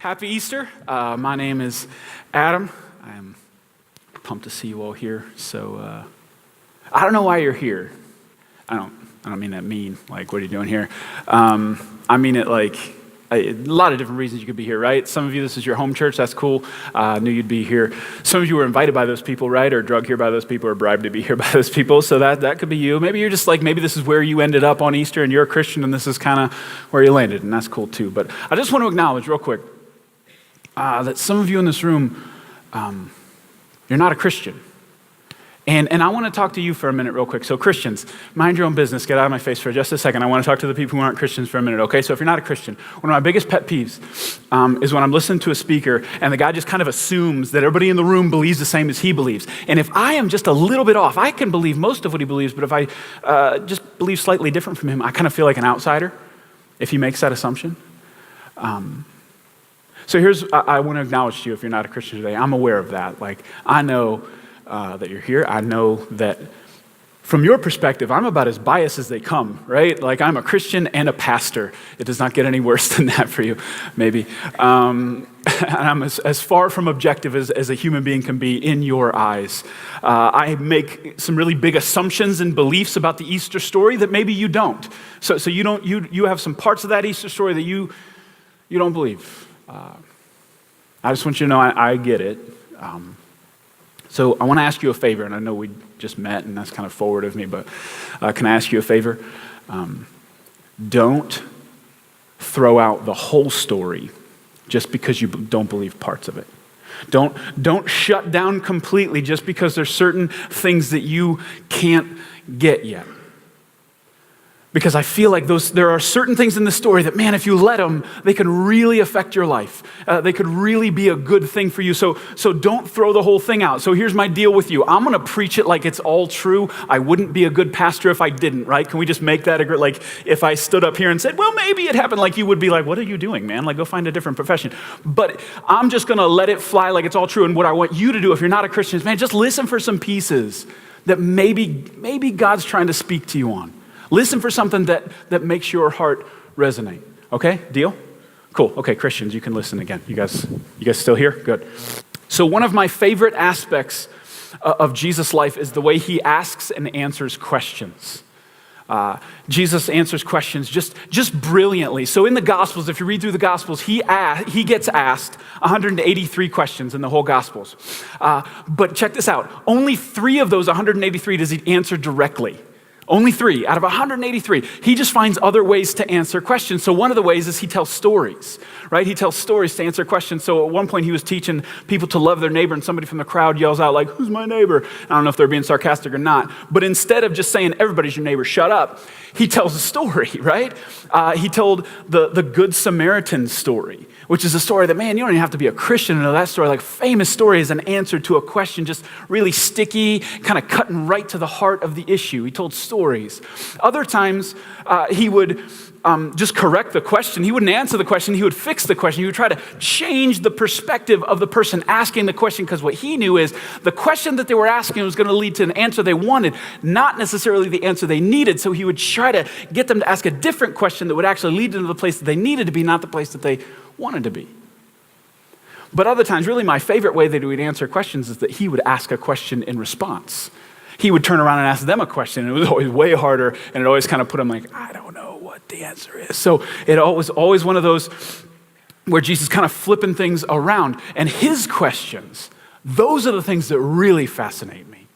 Happy Easter. My name is Adam. I am pumped to see you all here. So I don't know why you're here. I don't mean that mean, like, what are you doing here? I mean it like a lot of different reasons you could be here, right? Some of you, this is your home church. That's cool. Knew you'd be here. Some of you were invited by those people, right? Or drugged here by those people, or bribed to be here by those people. So that could be you. Maybe you're just like, maybe this is where you ended up on Easter and you're a Christian and this is kind of where you landed, and that's cool too. But I just want to acknowledge real quick that some of you in this room, you're not a Christian. And I want to talk to you for a minute real quick. So Christians, mind your own business. Get out of my face for just a second. I want to talk to the people who aren't Christians for a minute, okay? So if you're not a Christian, one of my biggest pet peeves is when I'm listening to a speaker and the guy just kind of assumes that everybody in the room believes the same as he believes. And if I am just a little bit off, I can believe most of what he believes, but if I just believe slightly different from him, I kind of feel like an outsider if he makes that assumption. So I want to acknowledge to you if you're not a Christian today. I'm aware of that. Like, I know that you're here. I know that from your perspective, I'm about as biased as they come, right? Like, I'm a Christian and a pastor. It does not get any worse than that for you, maybe. And I'm as far from objective as a human being can be in your eyes. I make some really big assumptions and beliefs about the Easter story that maybe you don't. So you have some parts of that Easter story that you don't believe. I just want you to know I get it. So I want to ask you a favor, and I know we just met, and that's kind of forward of me, but can I ask you a favor? Don't throw out the whole story just because you don't believe parts of it. Don't shut down completely just because there's certain things that you can't get yet. Because I feel like there are certain things in the story that, man, if you let them, they can really affect your life. They could really be a good thing for you. So don't throw the whole thing out. So here's my deal with you. I'm going to preach it like it's all true. I wouldn't be a good pastor if I didn't, right? Can we just make that like if I stood up here and said, well, maybe it happened, like you would be like, what are you doing, man? Like, go find a different profession. But I'm just going to let it fly like it's all true. And what I want you to do if you're not a Christian is, man, just listen for some pieces that maybe God's trying to speak to you on. Listen for something that makes your heart resonate. Okay, deal? Cool. Okay, Christians, you can listen again. You guys still here? Good. So one of my favorite aspects of Jesus' life is the way he asks and answers questions. Jesus answers questions just brilliantly. So in the Gospels, if you read through the Gospels, he gets asked 183 questions in the whole Gospels. But check this out. Only 3 of those 183 does he answer directly. Only 3 out of 183. He just finds other ways to answer questions. So one of the ways is he tells stories, right? He tells stories to answer questions. So at one point he was teaching people to love their neighbor and somebody from the crowd yells out like, who's my neighbor? I don't know if they're being sarcastic or not. But instead of just saying everybody's your neighbor, shut up, he tells a story, right? He told the Good Samaritan story, which is a story that, man, you don't even have to be a Christian to know that story. Like, famous story is an answer to a question, just really sticky, kind of cutting right to the heart of the issue. He told stories. Other times, he would just correct the question. He wouldn't answer the question. He would fix the question. He would try to change the perspective of the person asking the question, because what he knew is the question that they were asking was going to lead to an answer they wanted, not necessarily the answer they needed. So he would try to get them to ask a different question that would actually lead them to the place that they needed to be, not the place that they wanted to be. But other times, really my favorite way that he would answer questions is that he would ask a question in response. He would turn around and ask them a question, and it was always way harder, and it always kind of put them like, I don't know what the answer is. So it was always one of those where Jesus kind of flipping things around. And his questions, those are the things that really fascinate me.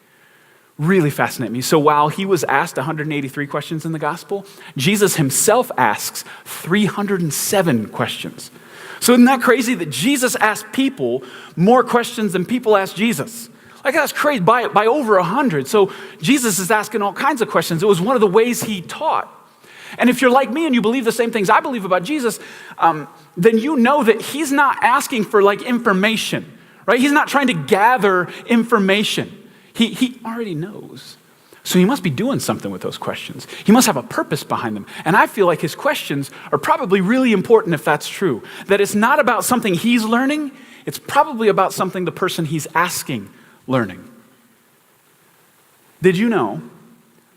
Really fascinate me. So while he was asked 183 questions in the gospel, Jesus himself asks 307 questions. So isn't that crazy that Jesus asked people more questions than people asked Jesus? Like, that's crazy, by over 100. So Jesus is asking all kinds of questions. It was one of the ways he taught. And if you're like me and you believe the same things I believe about Jesus, then you know that he's not asking for like information, right? He's not trying to gather information. He already knows. So he must be doing something with those questions. He must have a purpose behind them. And I feel like his questions are probably really important if that's true. That it's not about something he's learning. It's probably about something the person he's asking learning. Did you know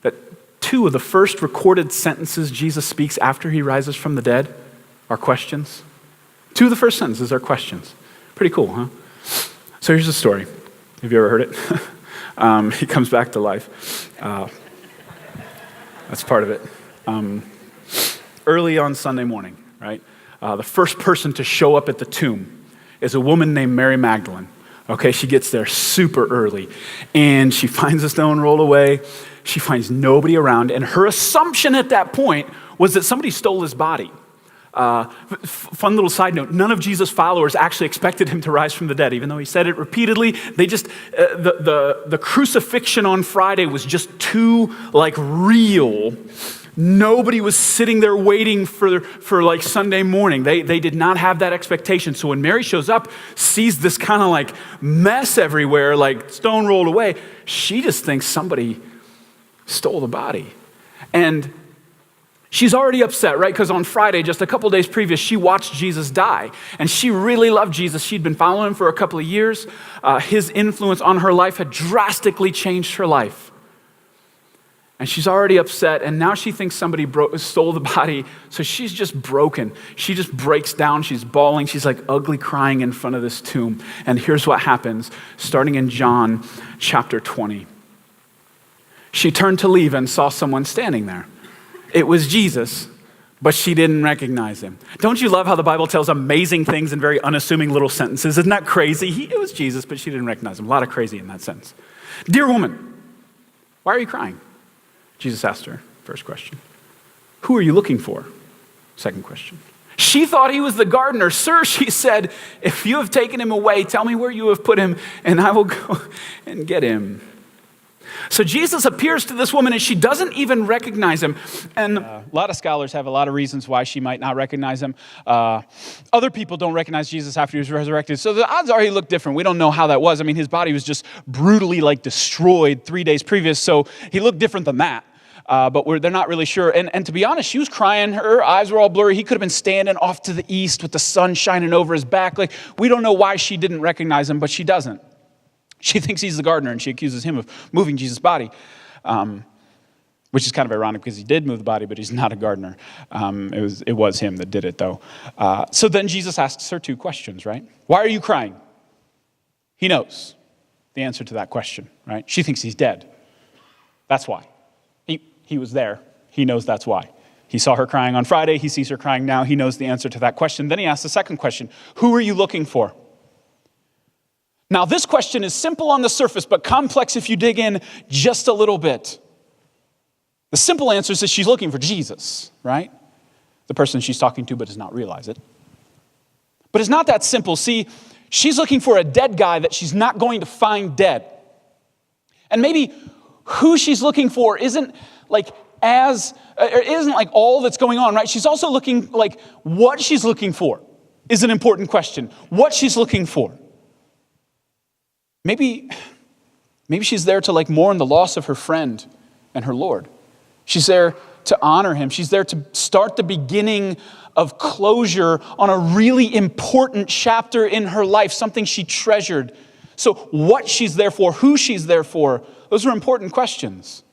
that 2 of the first recorded sentences Jesus speaks after he rises from the dead are questions? Two of the first sentences are questions. Pretty cool, huh? So here's the story. Have you ever heard it? He comes back to life. That's part of it. Early on Sunday morning, right? The first person to show up at the tomb is a woman named Mary Magdalene. Okay, she gets there super early, and she finds the stone rolled away. She finds nobody around, and her assumption at that point was that somebody stole his body. Fun little side note, none of Jesus' followers actually expected him to rise from the dead, even though he said it repeatedly. They just, the crucifixion on Friday was just too, real. Nobody was sitting there waiting for Sunday morning. They did not have that expectation. So when Mary shows up, sees this kind of mess everywhere, stone rolled away, she just thinks somebody stole the body. And she's already upset, right? Because on Friday, just a couple days previous, she watched Jesus die. And she really loved Jesus. She'd been following him for a couple of years. His influence on her life had drastically changed her life. And she's already upset, and now she thinks somebody stole the body, so she's just broken. She just breaks down, she's bawling, she's ugly crying in front of this tomb. And here's what happens, starting in John chapter 20. She turned to leave and saw someone standing there. It was Jesus, but she didn't recognize him. Don't you love how the Bible tells amazing things in very unassuming little sentences? Isn't that crazy? It was Jesus, but she didn't recognize him. A lot of crazy in that sense. Dear woman, why are you crying? Jesus asked her, first question. Who are you looking for? Second question. She thought he was the gardener. Sir, she said, if you have taken him away, tell me where you have put him, and I will go and get him. So Jesus appears to this woman, and she doesn't even recognize him. And a lot of scholars have a lot of reasons why she might not recognize him. Other people don't recognize Jesus after he was resurrected. So the odds are he looked different. We don't know how that was. I mean, his body was just brutally destroyed 3 days previous, so he looked different than that. But they're not really sure. And to be honest, she was crying. Her eyes were all blurry. He could have been standing off to the east with the sun shining over his back. We don't know why she didn't recognize him, but she doesn't. She thinks he's the gardener, and she accuses him of moving Jesus' body, which is kind of ironic because he did move the body, but he's not a gardener. It was him that did it, though. So then Jesus asks her two questions, right? Why are you crying? He knows the answer to that question, right? She thinks he's dead. That's why. He was there. He knows that's why. He saw her crying on Friday. He sees her crying now. He knows the answer to that question. Then he asks the second question. Who are you looking for? Now, this question is simple on the surface, but complex if you dig in just a little bit. The simple answer is that she's looking for Jesus, right? The person she's talking to but does not realize it. But it's not that simple. See, she's looking for a dead guy that she's not going to find dead. And maybe who she's looking for isn't all that's going on, right? She's also looking what she's looking for is an important question. What she's looking for. Maybe she's there to mourn the loss of her friend and her Lord. She's there to honor him. She's there to start the beginning of closure on a really important chapter in her life, something she treasured. So what she's there for, who she's there for, those are important questions.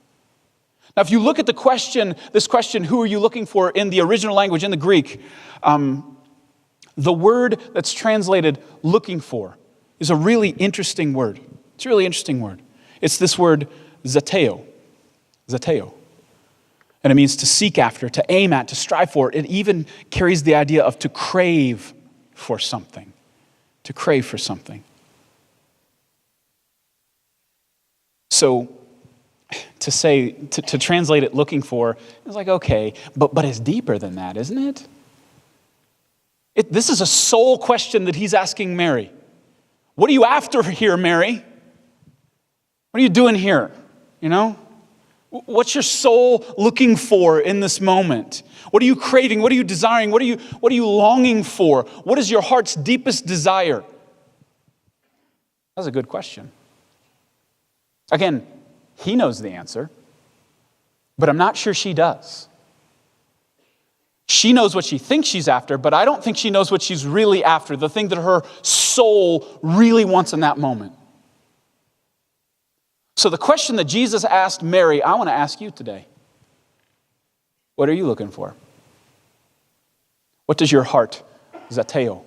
Now, if you look at this question, who are you looking for, in the original language, in the Greek, the word that's translated looking for is a really interesting word. It's a really interesting word. It's this word, zeteo. Zeteo. And it means to seek after, to aim at, to strive for. It even carries the idea of to crave for something. To crave for something. So, to translate it looking for, is okay, but it's deeper than that, isn't it? This is a soul question that he's asking Mary. What are you after here, Mary? What are you doing here? What's your soul looking for in this moment? What are you craving? What are you desiring? What are you longing for? What is your heart's deepest desire? That's a good question. Again, he knows the answer, but I'm not sure she does. She knows what she thinks she's after, but I don't think she knows what she's really after, the thing that her soul really wants in that moment. So the question that Jesus asked Mary, I want to ask you today. What are you looking for? What does your heart, zeteo,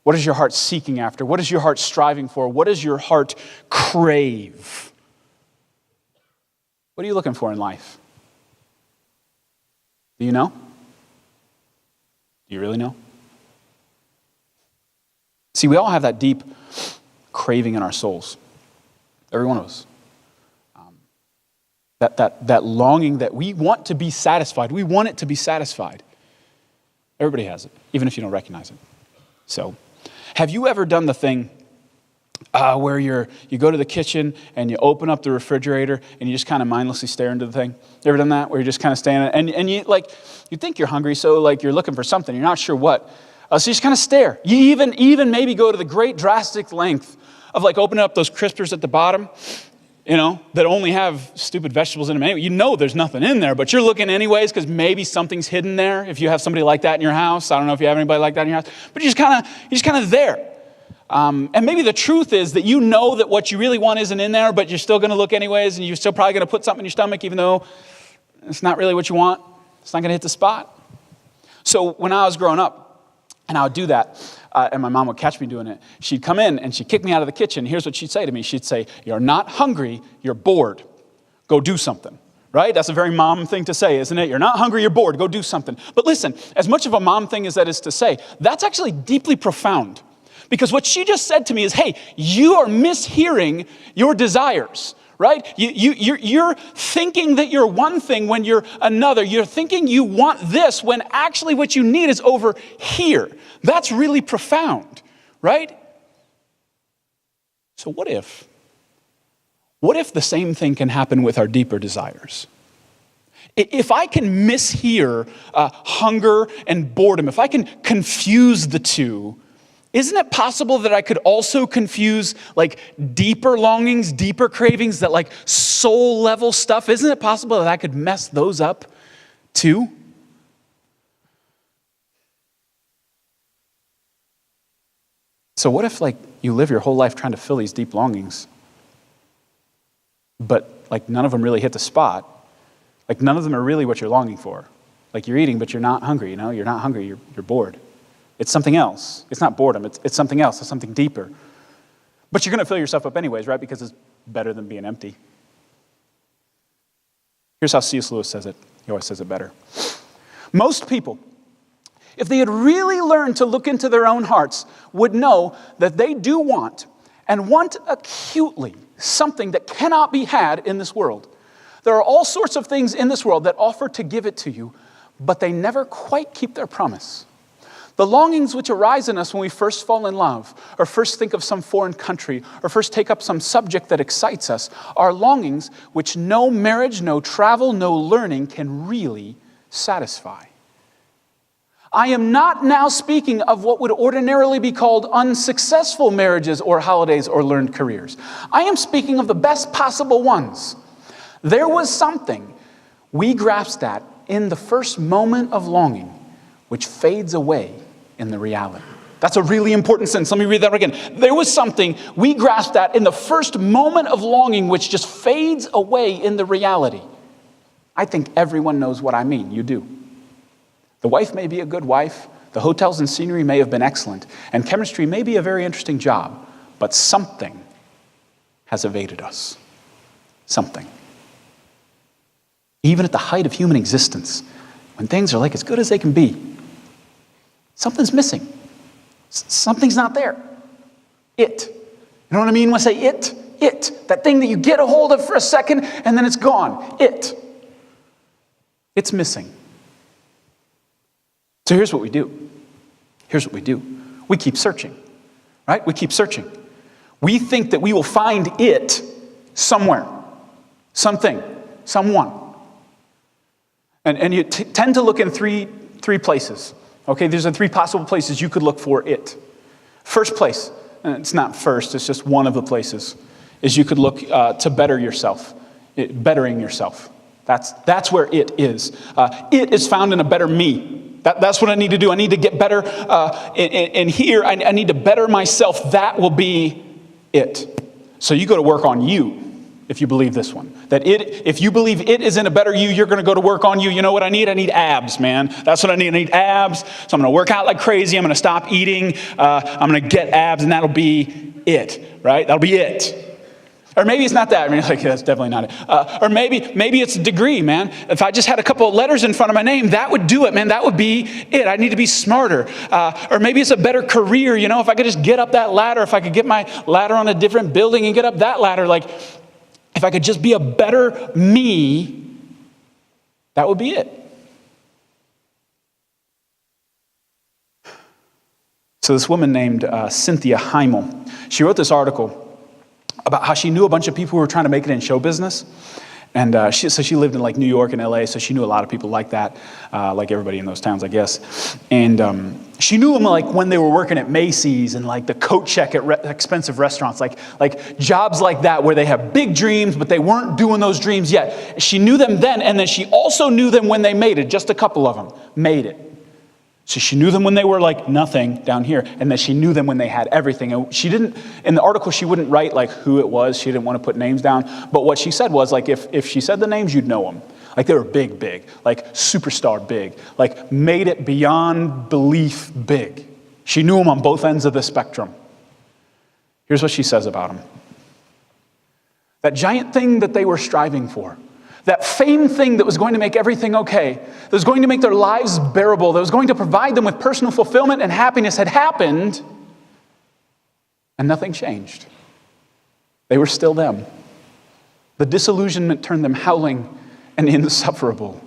What is your heart seeking after? What is your heart striving for? What does your heart crave? What are you looking for in life? Do you know? Do you really know? See, we all have that deep craving in our souls. Every one of us. That longing that we want to be satisfied. We want it to be satisfied. Everybody has it, even if you don't recognize it. So, have you ever done the thing where you go to the kitchen and you open up the refrigerator and you just kind of mindlessly stare into the thing? You ever done that? Where you're just kind of standing and you think you're hungry, so like you're looking for something, you're not sure what. So you just kind of stare. You even maybe go to the great drastic length of like opening up those crispers at the bottom, that only have stupid vegetables in them anyway. You know there's nothing in there, but you're looking anyways because maybe something's hidden there. If you have somebody like that in your house, I don't know if you have anybody like that in your house, but you're just kind of there. And maybe the truth is that you know that what you really want isn't in there, but you're still going to look anyways, and you're still probably going to put something in your stomach, even though it's not really what you want. It's not going to hit the spot. So when I was growing up, and I would do that, and my mom would catch me doing it. She'd come in and she'd kick me out of the kitchen. Here's what she'd say to me. She'd say, "You're not hungry, you're bored. Go do something." Right? That's a very mom thing to say, isn't it? You're not hungry, you're bored. Go do something. But listen, as much of a mom thing as that is to say, that's actually deeply profound. Because what she just said to me is, hey, you are mishearing your desires. Right? You're thinking that you're one thing when you're another. You're thinking you want this when actually what you need is over here. That's really profound, right? So what if the same thing can happen with our deeper desires? If I can mishear hunger and boredom, if I can confuse the two, isn't it possible that I could also confuse like deeper longings, deeper cravings, that like soul level stuff? Isn't it possible that I could mess those up too? So what if like you live your whole life trying to fill these deep longings, but like none of them really hit the spot? Like none of them are really what you're longing for. Like you're eating, but you're not hungry, You're not hungry, you're bored. It's something else. It's not boredom. It's something else. It's something deeper. But you're going to fill yourself up anyways, right? Because it's better than being empty. Here's how C.S. Lewis says it. He always says it better. Most people, if they had really learned to look into their own hearts, would know that they do want, and want acutely, something that cannot be had in this world. There are all sorts of things in this world that offer to give it to you, but they never quite keep their promise. The longings which arise in us when we first fall in love, or first think of some foreign country, or first take up some subject that excites us, are longings which no marriage, no travel, no learning can really satisfy. I am not now speaking of what would ordinarily be called unsuccessful marriages or holidays or learned careers. I am speaking of the best possible ones. There was something we grasped at in the first moment of longing, which fades away in the reality. That's a really important sentence. Let me read that again. There was something we grasped at in the first moment of longing, which just fades away in the reality. I think everyone knows what I mean. You do. The wife may be a good wife. The hotels and scenery may have been excellent. And chemistry may be a very interesting job. But something has evaded us. Something. Even at the height of human existence, when things are like as good as they can be, something's missing. Something's not there. It. You know what I mean when I say it? It. That thing that you get a hold of for a second and then it's gone. It. It's missing. So here's what we do. Here's what we do. We keep searching. Right? We keep searching. We think that we will find it somewhere. Something. Someone. And you tend to look in three places. Okay, these are three possible places you could look for it. First place, and it's not first, it's just one of the places, is you could look to better yourself, bettering yourself. That's where it is. It is found in a better me. That's what I need to do. I need to get better in here. I need to better myself. That will be it. So you go to work on you. if you believe this one. That if you believe it is in a better you, you're going to go to work on you. You know what I need? I need abs, man. That's what I need. I need abs. So I'm going to work out like crazy. I'm going to stop eating. I'm going to get abs, and that'll be it, right? That'll be it. Or maybe it's not that. I mean, like, that's definitely not it. Or maybe it's a degree, man. If I just had a couple of letters in front of my name, that would do it, man. That would be it. I need to be smarter. Or maybe it's a better career, you know, if I could just get up that ladder, if I could get my ladder on a different building and get up that ladder, like, if I could just be a better me, that would be it. So this woman named Cynthia Heimel, she wrote this article about how she knew a bunch of people who were trying to make it in show business. And she lived in like New York and LA, so she knew a lot of people like that, like everybody in those towns, I guess. And she knew them like when they were working at Macy's and like the coat check at expensive restaurants, like jobs like that where they have big dreams, but they weren't doing those dreams yet. She knew them then, and then she also knew them when they made it. Just a couple of them made it. So she knew them when they were like nothing down here, and then she knew them when they had everything. And she didn't, in the article, she wouldn't write like who it was. She didn't want to put names down. But what she said was like, if she said the names, you'd know them. Like they were big, like superstar big, like made it beyond belief big. She knew them on both ends of the spectrum. Here's what she says about them. That giant thing that they were striving for, that fame thing that was going to make everything okay, that was going to make their lives bearable, that was going to provide them with personal fulfillment and happiness had happened, and nothing changed. They were still them. The disillusionment turned them howling and insufferable.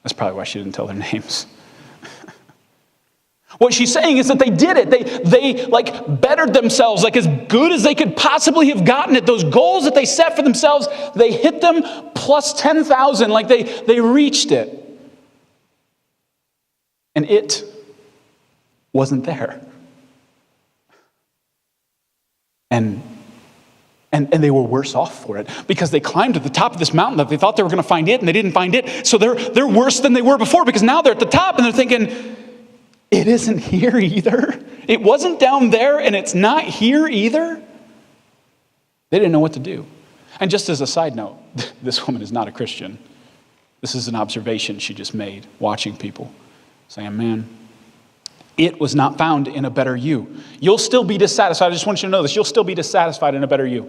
That's probably why she didn't tell their names. What she's saying is that they did it. They like bettered themselves like as good as they could possibly have gotten it. Those goals that they set for themselves, they hit them plus 10,000, like they reached it. And it wasn't there. And they were worse off for it because they climbed to the top of this mountain that they thought they were going to find it, and they didn't find it. So they're worse than they were before because now they're at the top and they're thinking, it isn't here either. It wasn't down there and it's not here either. They didn't know what to do. And just as a side note, this woman is not a Christian. This is an observation she just made, watching people, saying, man, it was not found in a better you. You'll still be dissatisfied. I just want you to know this. You'll still be dissatisfied in a better you.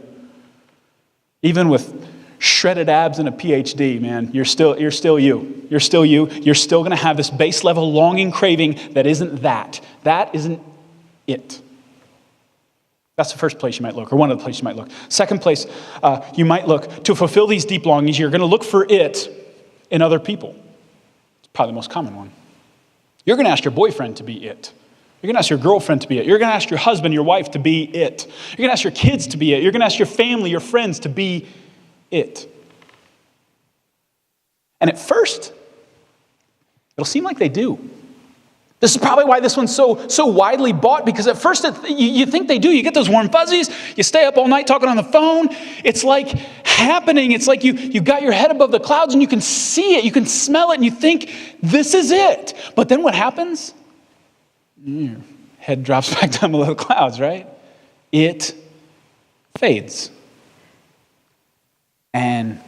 Even with shredded abs and a PhD, man, you're still you. You're still you. You're still going to have this base level longing, craving that isn't that. That isn't it. That's the first place you might look, or one of the places you might look. Second place you might look to fulfill these deep longings. You're going to look for it in other people. It's probably the most common one. You're going to ask your boyfriend to be it. You're going to ask your girlfriend to be it. You're going to ask your husband, your wife to be it. You're going to ask your kids to be it. You're going to ask your family, your friends to be it. And at first, it'll seem like they do. This is probably why this one's so widely bought, because at first you think they do. You get those warm fuzzies. You stay up all night talking on the phone. It's like happening. It's like you got your head above the clouds and you can see it. You can smell it and you think, this is it. But then what happens? Your head drops back down below the clouds, right? It fades. And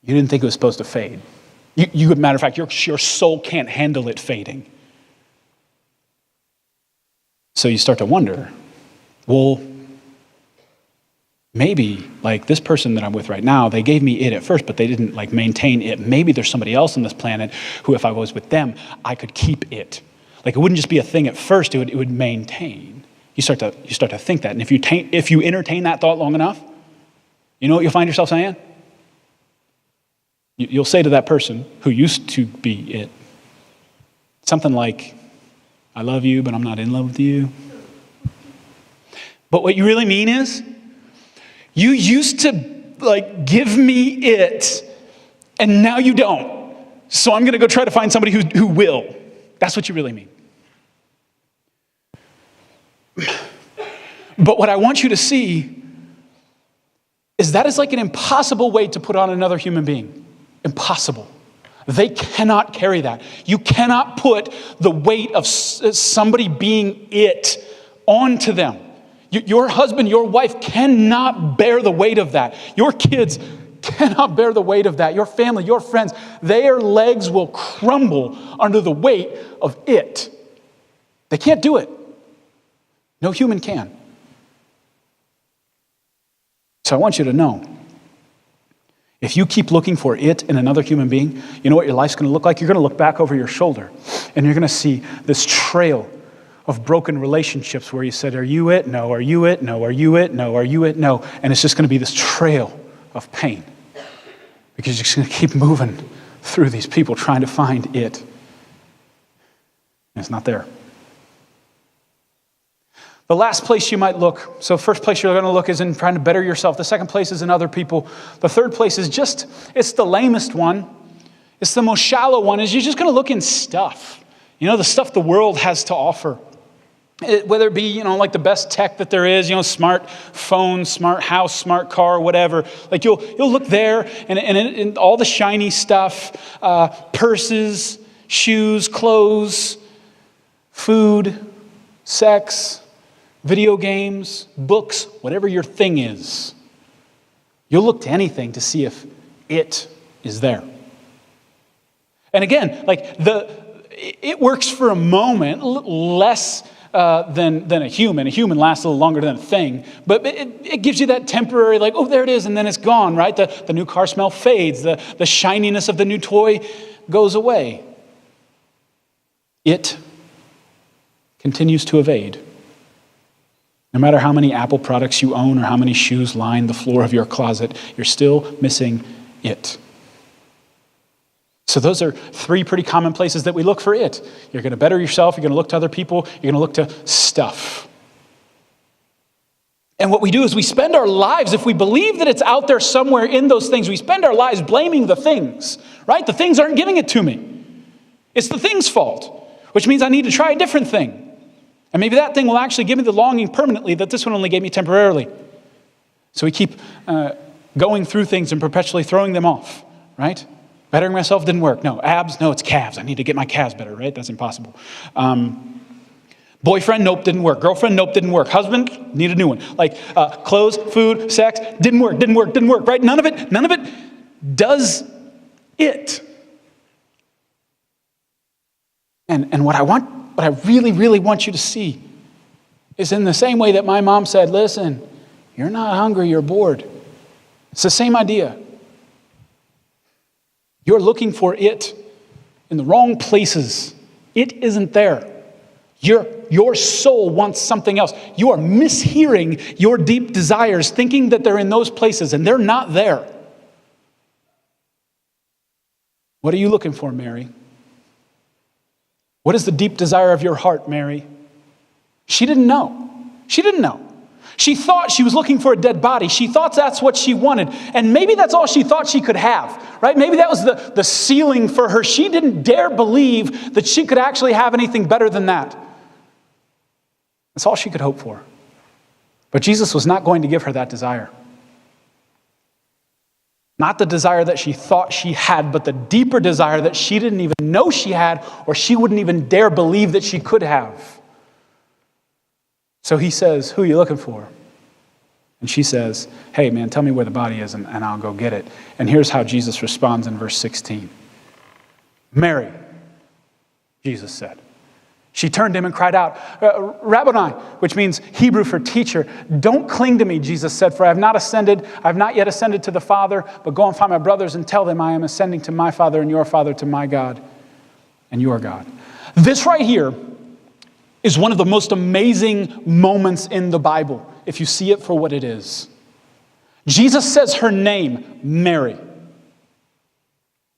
you didn't think it was supposed to fade. Matter of fact, your soul can't handle it fading. So you start to wonder, well, maybe like this person that I'm with right now, they gave me it at first, but they didn't like maintain it. Maybe there's somebody else on this planet who, if I was with them, I could keep it. Like it wouldn't just be a thing at first; it would maintain. You start to think that, and if you entertain that thought long enough, you know what you'll find yourself saying? You'll say to that person who used to be it, something like, I love you, but I'm not in love with you. But what you really mean is, you used to like give me it, and now you don't. So I'm going to go try to find somebody who will. That's what you really mean. But what I want you to see is that is like an impossible weight to put on another human being. Impossible. They cannot carry that. You cannot put the weight of somebody being it onto them. Your husband, your wife cannot bear the weight of that. Your kids cannot bear the weight of that. Your family, your friends, their legs will crumble under the weight of it. They can't do it. No human can. So I want you to know, if you keep looking for it in another human being, you know what your life's going to look like? You're going to look back over your shoulder, and you're going to see this trail of broken relationships where you said, are you it? No. Are you it? No. Are you it? No. Are you it? No. And it's just going to be this trail of pain because you're just going to keep moving through these people trying to find it. And it's not there. The last place you might look, so first place you're going to look is in trying to better yourself. The second place is in other people. The third place is it's the lamest one. It's the most shallow one, is you're just going to look in stuff. The stuff the world has to offer. Whether it be, like the best tech that there is, smart phone, smart house, smart car, whatever. Like you'll look there and all the shiny stuff, purses, shoes, clothes, food, sex, video games, books, whatever your thing is. You'll look to anything to see if it is there. And again, it works for a moment, less than a human. A human lasts a little longer than a thing, but it gives you that temporary, there it is, and then it's gone, right? The new car smell fades. The shininess of the new toy goes away. It continues to evade. No matter how many Apple products you own or how many shoes line the floor of your closet, you're still missing it. So those are three pretty common places that we look for it. You're going to better yourself, you're going to look to other people, you're going to look to stuff. And what we do is we spend our lives, if we believe that it's out there somewhere in those things, we spend our lives blaming the things, right? The things aren't giving it to me. It's the thing's fault, which means I need to try a different thing. And maybe that thing will actually give me the longing permanently that this one only gave me temporarily. So we keep going through things and perpetually throwing them off, right? Bettering myself didn't work. No, abs, no, it's calves. I need to get my calves better, right? That's impossible. Boyfriend, nope, didn't work. Girlfriend, nope, didn't work. Husband, need a new one. Clothes, food, sex, didn't work, right? None of it does it. And what I really, really want you to see is in the same way that my mom said, listen, you're not hungry, you're bored. It's the same idea. You're looking for it in the wrong places. It isn't there. Your soul wants something else. You are mishearing your deep desires, thinking that they're in those places, and they're not there. What are you looking for, Mary? What is the deep desire of your heart, Mary? She didn't know. She thought she was looking for a dead body. She thought that's what she wanted. And maybe that's all she thought she could have, right? Maybe that was the ceiling for her. She didn't dare believe that she could actually have anything better than that. That's all she could hope for. But Jesus was not going to give her that desire. Not the desire that she thought she had, but the deeper desire that she didn't even know she had, or she wouldn't even dare believe that she could have. So he says, who are you looking for? And she says, hey man, tell me where the body is and I'll go get it. And here's how Jesus responds in verse 16. Mary, Jesus said. She turned to him and cried out, Rabboni, which means Hebrew for teacher. Don't cling to me, Jesus said, for I have not yet ascended to the Father, but go and find my brothers and tell them I am ascending to my Father and your Father, to my God and your God. This right here is one of the most amazing moments in the Bible, if you see it for what it is. Jesus says her name, Mary.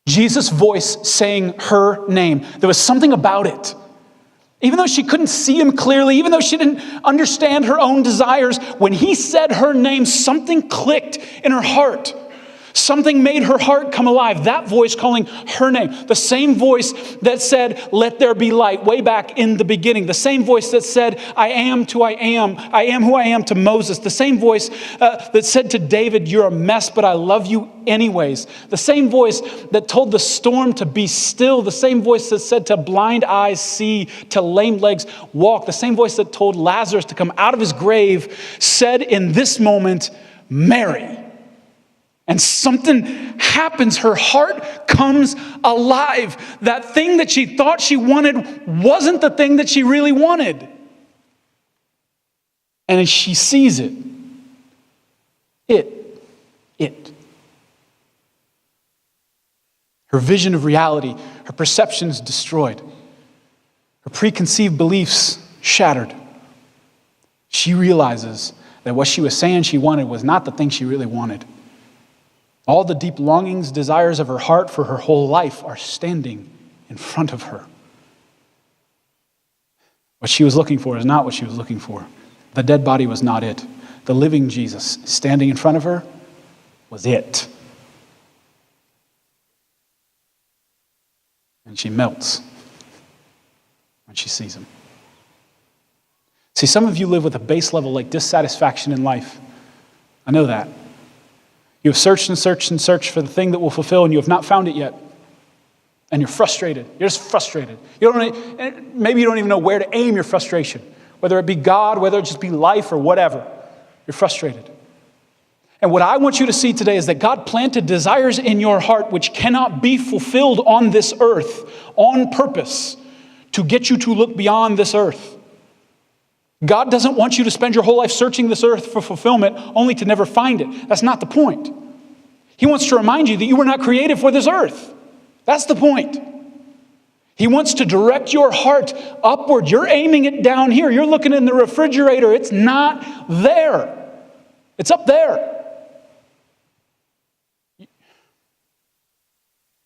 Jesus' voice saying her name. There was something about it. Even though she couldn't see him clearly, even though she didn't understand her own desires, when he said her name, something clicked in her heart. Something made her heart come alive. That voice calling her name. The same voice that said, let there be light, way back in the beginning. The same voice that said, I am who I am to Moses. The same voice that said to David, you're a mess, but I love you anyways. The same voice that told the storm to be still. The same voice that said to blind eyes see, to lame legs walk. The same voice that told Lazarus to come out of his grave said in this moment, Mary. And something happens. Her heart comes alive. That thing that she thought she wanted wasn't the thing that she really wanted. And she sees it. It. Her vision of reality, her perceptions destroyed. Her preconceived beliefs shattered. She realizes that what she was saying she wanted was not the thing she really wanted. All the deep longings, desires of her heart for her whole life are standing in front of her. What she was looking for is not what she was looking for. The dead body was not it. The living Jesus standing in front of her was it. And she melts when she sees him. See, some of you live with a base level like dissatisfaction in life. I know that. You have searched and searched and searched for the thing that will fulfill, and you have not found it yet. And you're frustrated. You're just frustrated. Maybe you don't even know where to aim your frustration. Whether it be God, whether it just be life or whatever. You're frustrated. And what I want you to see today is that God planted desires in your heart which cannot be fulfilled on this earth on purpose to get you to look beyond this earth. God doesn't want you to spend your whole life searching this earth for fulfillment only to never find it. That's not the point. He wants to remind you that you were not created for this earth. That's the point. He wants to direct your heart upward. You're aiming it down here. You're looking in the refrigerator. It's not there. It's up there.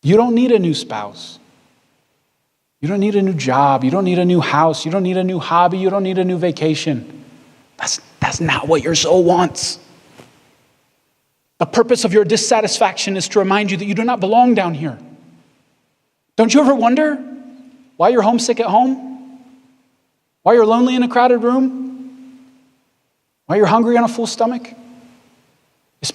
You don't need a new spouse. You don't need a new job. You don't need a new house. You don't need a new hobby. You don't need a new vacation. That's not what your soul wants. The purpose of your dissatisfaction is to remind you that you do not belong down here. Don't you ever wonder why you're homesick at home? Why you're lonely in a crowded room? Why you're hungry on a full stomach? It's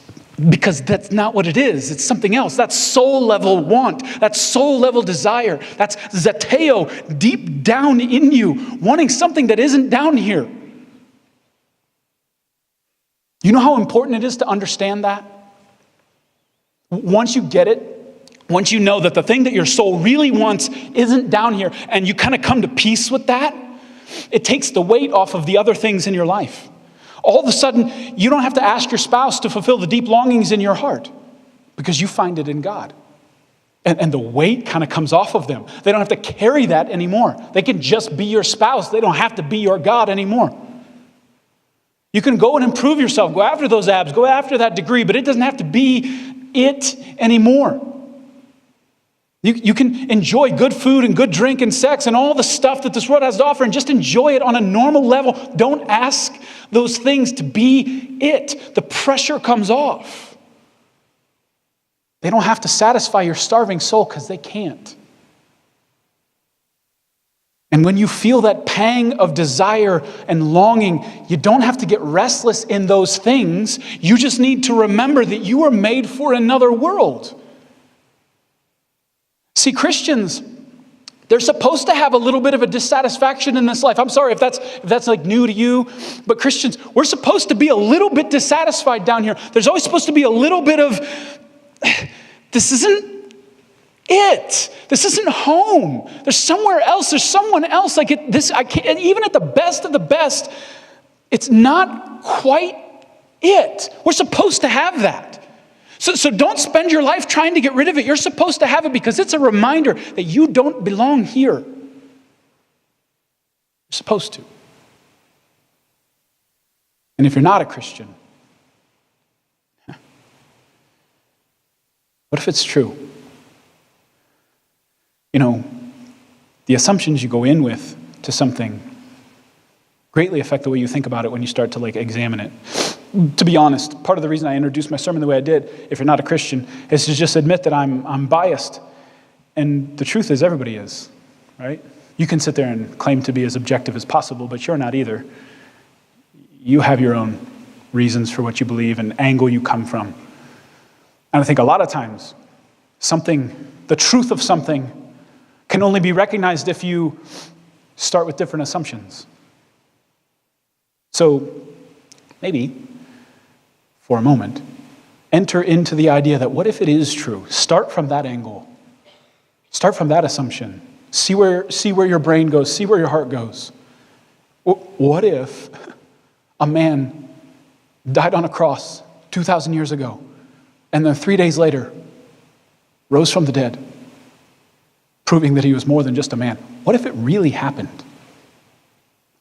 because that's not what it is. It's something else. That's soul level want. That's soul level desire. That's zeteo deep down in you, wanting something that isn't down here. You know how important it is to understand that? Once you get it, once you know that the thing that your soul really wants isn't down here, and you kind of come to peace with that, it takes the weight off of the other things in your life. All of a sudden, you don't have to ask your spouse to fulfill the deep longings in your heart because you find it in God. And the weight kind of comes off of them. They don't have to carry that anymore. They can just be your spouse. They don't have to be your God anymore. You can go and improve yourself, go after those abs, go after that degree, but it doesn't have to be it anymore. You can enjoy good food and good drink and sex and all the stuff that this world has to offer and just enjoy it on a normal level. Don't ask those things to be it. The pressure comes off. They don't have to satisfy your starving soul because they can't. And when you feel that pang of desire and longing, you don't have to get restless in those things. You just need to remember that you were made for another world. See, Christians, they're supposed to have a little bit of a dissatisfaction in this life. I'm sorry if that's like new to you, but Christians, we're supposed to be a little bit dissatisfied down here. There's always supposed to be a little bit of, this isn't it. This isn't home. There's somewhere else. There's someone else. I can't, even at the best of the best, it's not quite it. We're supposed to have that. So don't spend your life trying to get rid of it. You're supposed to have it because it's a reminder that you don't belong here. You're supposed to. And if you're not a Christian, what if it's true? You know, the assumptions you go in with to something greatly affect the way you think about it when you start to examine it. To be honest, part of the reason I introduced my sermon the way I did, if you're not a Christian, is to just admit that I'm biased. And the truth is, everybody is, right? You can sit there and claim to be as objective as possible, but you're not either. You have your own reasons for what you believe and angle you come from. And I think a lot of times, the truth of something can only be recognized if you start with different assumptions. So maybe, for a moment, enter into the idea that what if it is true? Start from that angle. Start from that assumption. See where your brain goes. See where your heart goes. What if a man died on a cross 2,000 years ago and then 3 days later rose from the dead, proving that he was more than just a man? What if it really happened?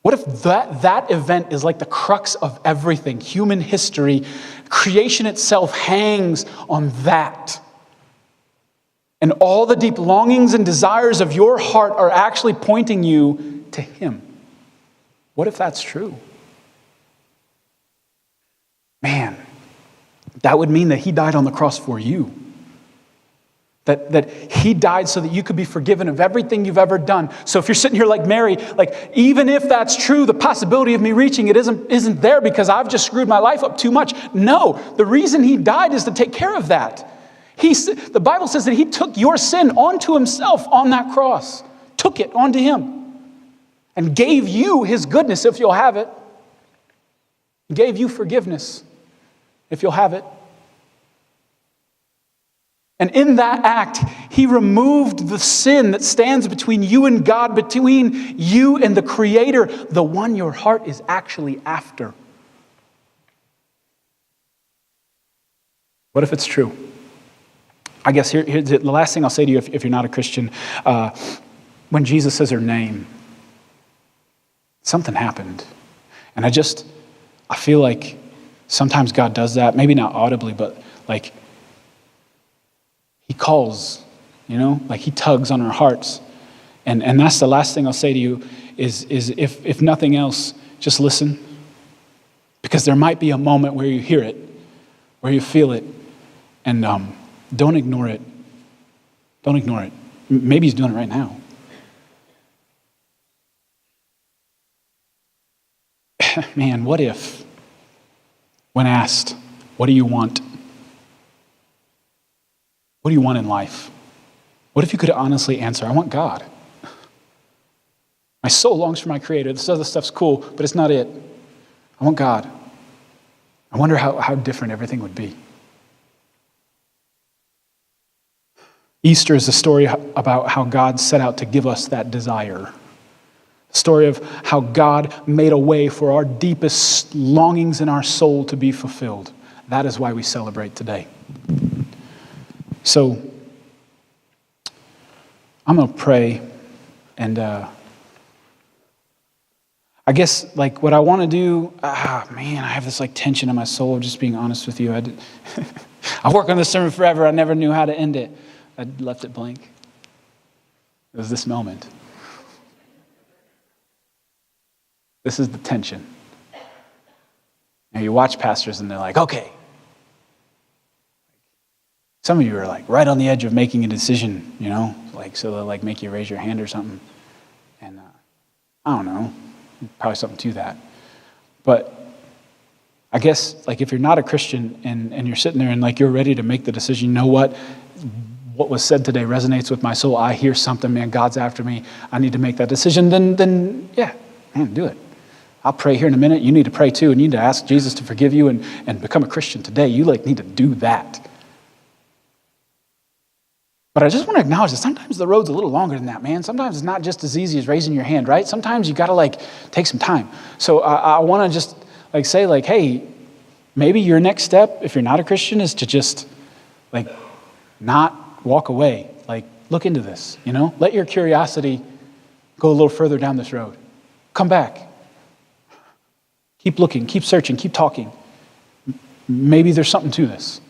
What if that event is like the crux of everything? Human history, creation itself hangs on that. And all the deep longings and desires of your heart are actually pointing you to him. What if that's true? Man, that would mean that he died on the cross for you. That he died so that you could be forgiven of everything you've ever done. So if you're sitting here like Mary, like even if that's true, the possibility of me reaching it isn't there because I've just screwed my life up too much. No, the reason he died is to take care of that. The Bible says that he took your sin onto himself on that cross. Took it onto him. And gave you his goodness if you'll have it. He gave you forgiveness if you'll have it. And in that act, he removed the sin that stands between you and God, between you and the Creator, the one your heart is actually after. What if it's true? I guess here's the last thing I'll say to you if you're not a Christian. When Jesus says her name, something happened. And I feel like sometimes God does that, maybe not audibly, but like he calls, like he tugs on our hearts. And that's the last thing I'll say to you is if nothing else, just listen. Because there might be a moment where you hear it, where you feel it, and don't ignore it. Don't ignore it. Maybe he's doing it right now. Man, what if, when asked, what do you want? What do you want in life? What if you could honestly answer, I want God. My soul longs for my Creator. This other stuff's cool, but it's not it. I want God. I wonder how different everything would be. Easter is a story about how God set out to give us that desire. A story of how God made a way for our deepest longings in our soul to be fulfilled. That is why we celebrate today. So, I'm going to pray, and I guess like what I want to do, I have this like tension in my soul of just being honest with you. I work on this sermon forever. I never knew how to end it. I left it blank. It was this moment. This is the tension. Now you watch pastors and they're like, okay. Some of you are like right on the edge of making a decision, like so they'll like make you raise your hand or something. And I don't know, probably something to that. But I guess like if you're not a Christian and you're sitting there and like you're ready to make the decision, you know what was said today resonates with my soul. I hear something, man, God's after me. I need to make that decision. Then yeah, man, do it. I'll pray here in a minute. You need to pray too. And you need to ask Jesus to forgive you and become a Christian today. You like need to do that. But I just want to acknowledge that sometimes the road's a little longer than that, man. Sometimes it's not just as easy as raising your hand, right? Sometimes you got to like take some time. So I want to just like say like, hey, maybe your next step, if you're not a Christian, is to just like not walk away. Like look into this, let your curiosity go a little further down this road. Come back. Keep looking, keep searching, keep talking. Maybe there's something to this.